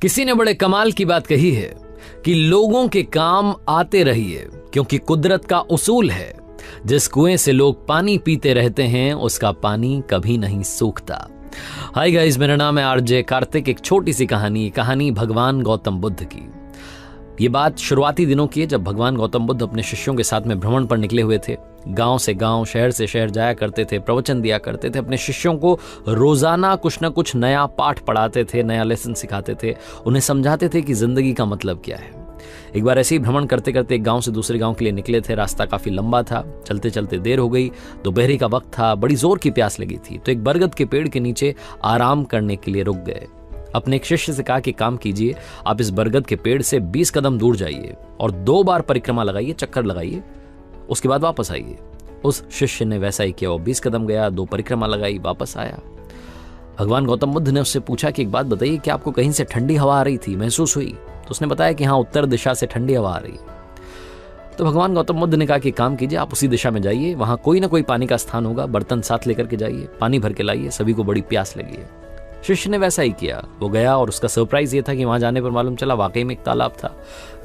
किसी ने बड़े कमाल की बात कही है कि लोगों के काम आते रहिए, क्योंकि कुदरत का उसूल है जिस कुएं से लोग पानी पीते रहते हैं उसका पानी कभी नहीं सूखता। हाय गाइस, मेरा नाम है आरजे कार्तिक। एक छोटी सी कहानी भगवान गौतम बुद्ध की। ये बात शुरुआती दिनों की है, जब भगवान गौतम बुद्ध अपने शिष्यों के साथ में भ्रमण पर निकले हुए थे। गांव से गांव, शहर से शहर जाया करते थे, प्रवचन दिया करते थे, अपने शिष्यों को रोजाना कुछ न कुछ नया पाठ पढ़ाते थे, नया लेसन सिखाते थे, उन्हें समझाते थे कि जिंदगी का मतलब क्या है। एक बार ऐसे ही भ्रमण करते करते एक गांव से दूसरे गांव के लिए निकले थे। रास्ता काफी लंबा था, चलते चलते देर हो गई, दोपहरी का वक्त था, बड़ी जोर की प्यास लगी थी। तो एक बरगद के पेड़ के नीचे आराम करने के लिए रुक गए। अपने एक शिष्य से कहा कि काम कीजिए, आप इस बरगद के पेड़ से 20 कदम दूर जाइए और 2 बार परिक्रमा लगाइए, चक्कर लगाइए, उसके बाद वापस आइए। उस शिष्य ने वैसा ही किया। वो 20 कदम गया, 2 परिक्रमा लगाई, वापस आया। भगवान गौतम बुद्ध ने उससे पूछा कि एक बात बताइए, कि आपको कहीं से ठंडी हवा आ रही थी, महसूस हुई? तो उसने बताया कि हाँ, उत्तर दिशा से ठंडी हवा आ रही है। तो भगवान गौतम बुद्ध ने कहा कि काम कीजिए, आप उसी दिशा में जाइए, वहां कोई ना कोई पानी का स्थान होगा, बर्तन साथ लेकर के जाइए, पानी भर के लाइए, सभी को बड़ी प्यास लगी है। शिष्य ने वैसा ही किया। वो गया और उसका सरप्राइज ये था कि वहां जाने पर मालूम चला वाकई में एक तालाब था,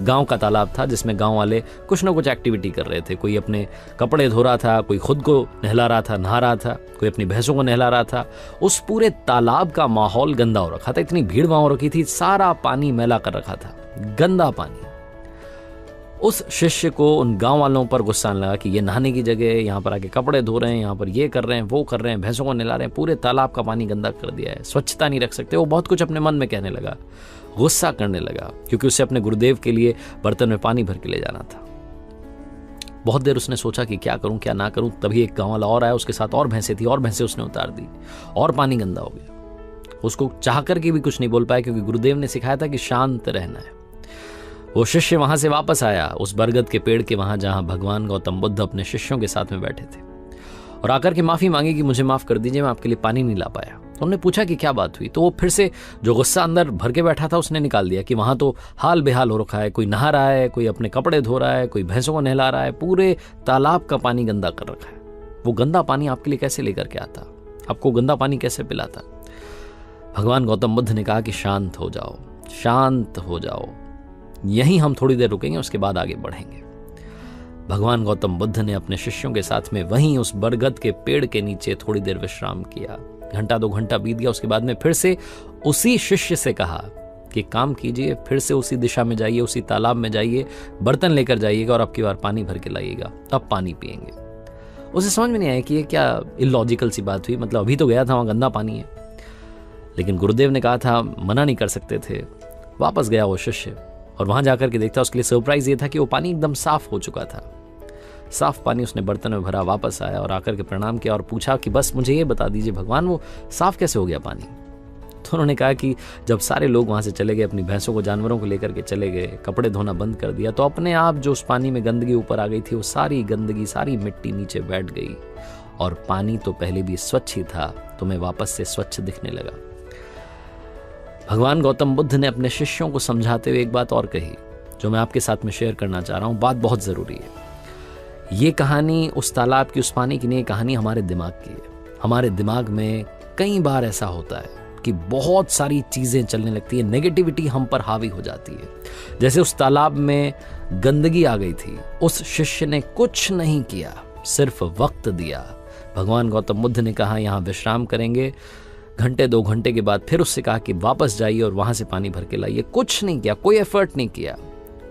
गांव का तालाब था, जिसमें गांव वाले कुछ ना कुछ एक्टिविटी कर रहे थे। कोई अपने कपड़े धो रहा था, कोई खुद को नहला रहा था, नहा रहा था, कोई अपनी भैंसों को नहला रहा था। उस पूरे तालाब का माहौल गंदा हो रखा था, इतनी भीड़ वहां हो रखी थी, सारा पानी मैला कर रखा था, गंदा पानी। उस शिष्य को उन गांव वालों पर गुस्सा आने लगा कि ये नहाने की जगह है, यहाँ पर आके कपड़े धो रहे हैं, यहाँ पर ये कर रहे हैं, वो कर रहे हैं, भैंसों को नहला रहे हैं, पूरे तालाब का पानी गंदा कर दिया है, स्वच्छता नहीं रख सकते। वो बहुत कुछ अपने मन में कहने लगा, गुस्सा करने लगा, क्योंकि उसे अपने गुरुदेव के लिए बर्तन में पानी भर के ले जाना था। बहुत देर उसने सोचा कि क्या करूं क्या ना करूं। तभी एक गांव वाला और आया, उसके साथ और भैंसें थी, और भैंसें उसने उतार दी और पानी गंदा हो गया। उसको चाह करके भी कुछ नहीं बोल पाया, क्योंकि गुरुदेव ने सिखाया था कि शांत रहना है। वो शिष्य वहां से वापस आया, उस बरगद के पेड़ के वहां जहां भगवान गौतम बुद्ध अपने शिष्यों के साथ में बैठे थे, और आकर के माफी मांगी कि मुझे माफ कर दीजिए, मैं आपके लिए पानी नहीं ला पाया। तो उन्होंने पूछा कि क्या बात हुई। तो वो फिर से जो गुस्सा अंदर भर के बैठा था उसने निकाल दिया कि वहां तो हाल बेहाल हो रखा है, कोई नहा रहा है, कोई अपने कपड़े धो रहा है, कोई भैंसों को नहला रहा है, पूरे तालाब का पानी गंदा कर रखा है। वो गंदा पानी आपके लिए कैसे लेकर के आता, आपको गंदा पानी कैसे पिलाता? भगवान गौतम बुद्ध ने कहा कि शांत हो जाओ, शांत हो जाओ, यहीं हम थोड़ी देर रुकेंगे, उसके बाद आगे बढ़ेंगे। भगवान गौतम बुद्ध ने अपने शिष्यों के साथ में वहीं उस बरगद के पेड़ के नीचे थोड़ी देर विश्राम किया। घंटा 2 घंटा बीत गया। उसके बाद में फिर से उसी शिष्य से कहा कि काम कीजिए, फिर से उसी दिशा में जाइए, उसी तालाब में जाइए, बर्तन लेकर जाइएगा और अब की बार पानी भर के लाइएगा, तब पानी पिएंगे। उसे समझ में नहीं आया कि ये क्या इलॉजिकल सी बात हुई, मतलब अभी तो गया था, वहां गंदा पानी है। लेकिन गुरुदेव ने कहा था, मना नहीं कर सकते थे। वापस गया वो शिष्य और वहां जाकर के देखता, उसके लिए सरप्राइज ये था कि वो पानी एकदम साफ हो चुका था। साफ पानी उसने बर्तन में भरा, वापस आया और आकर के प्रणाम किया और पूछा कि बस मुझे ये बता दीजिए भगवान, वो साफ कैसे हो गया पानी? तो उन्होंने कहा कि जब सारे लोग वहां से चले गए, अपनी भैंसों को, जानवरों को लेकर के चले गए, कपड़े धोना बंद कर दिया, तो अपने आप जो उस पानी में गंदगी ऊपर आ गई थी, वो सारी गंदगी, सारी मिट्टी नीचे बैठ गई और पानी तो पहले भी स्वच्छ ही था, तुम्हें वापस से स्वच्छ दिखने लगा। भगवान गौतम बुद्ध ने अपने शिष्यों को समझाते हुए एक बात और कही, जो मैं आपके साथ में शेयर करना चाह रहा हूं। बात बहुत जरूरी है। ये कहानी उस तालाब की, उस पानी की नहीं, कहानी हमारे दिमाग की है। हमारे दिमाग में कई बार ऐसा होता है कि बहुत सारी चीजें चलने लगती है, नेगेटिविटी हम पर हावी हो जाती है। जैसे उस तालाब में गंदगी आ गई थी, उस शिष्य ने कुछ नहीं किया, सिर्फ वक्त दिया। भगवान गौतम बुद्ध ने कहा यहां विश्राम करेंगे, घंटे 2 घंटे के बाद फिर उससे कहा कि वापस जाइए और वहां से पानी भर के लाइए। कुछ नहीं किया, कोई एफर्ट नहीं किया,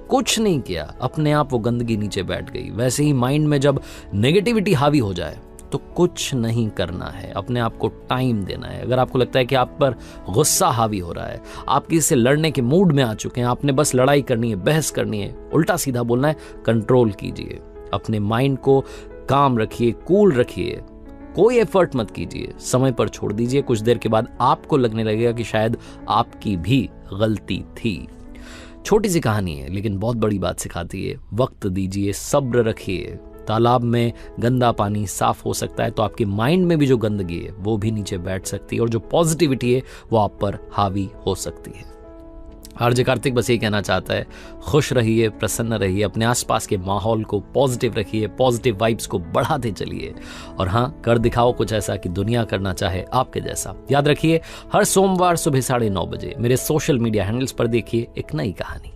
कुछ नहीं किया, अपने आप वो गंदगी नीचे बैठ गई। वैसे ही माइंड में जब नेगेटिविटी हावी हो जाए तो कुछ नहीं करना है, अपने आप को टाइम देना है। अगर आपको लगता है कि आप पर गुस्सा हावी हो रहा है, आप किसी से लड़ने के मूड में आ चुके हैं, आपने बस लड़ाई करनी है, बहस करनी है, उल्टा सीधा बोलना है, कंट्रोल कीजिए, अपने माइंड को काम रखिए, कूल रखिए, कोई एफर्ट मत कीजिए, समय पर छोड़ दीजिए। कुछ देर के बाद आपको लगने लगेगा कि शायद आपकी भी गलती थी। छोटी सी कहानी है लेकिन बहुत बड़ी बात सिखाती है। वक्त दीजिए, सब्र रखिए। तालाब में गंदा पानी साफ हो सकता है तो आपके माइंड में भी जो गंदगी है वो भी नीचे बैठ सकती है और जो पॉजिटिविटी है वो आप पर हावी हो सकती है। आरजे कार्तिक बस ये कहना चाहता है, खुश रहिए, प्रसन्न रहिए, अपने आसपास के माहौल को पॉजिटिव रखिए, पॉजिटिव वाइब्स को बढ़ाते चलिए और हाँ, कर दिखाओ कुछ ऐसा कि दुनिया करना चाहे आपके जैसा। याद रखिए, हर सोमवार सुबह 9:30 बजे मेरे सोशल मीडिया हैंडल्स पर देखिए एक नई कहानी।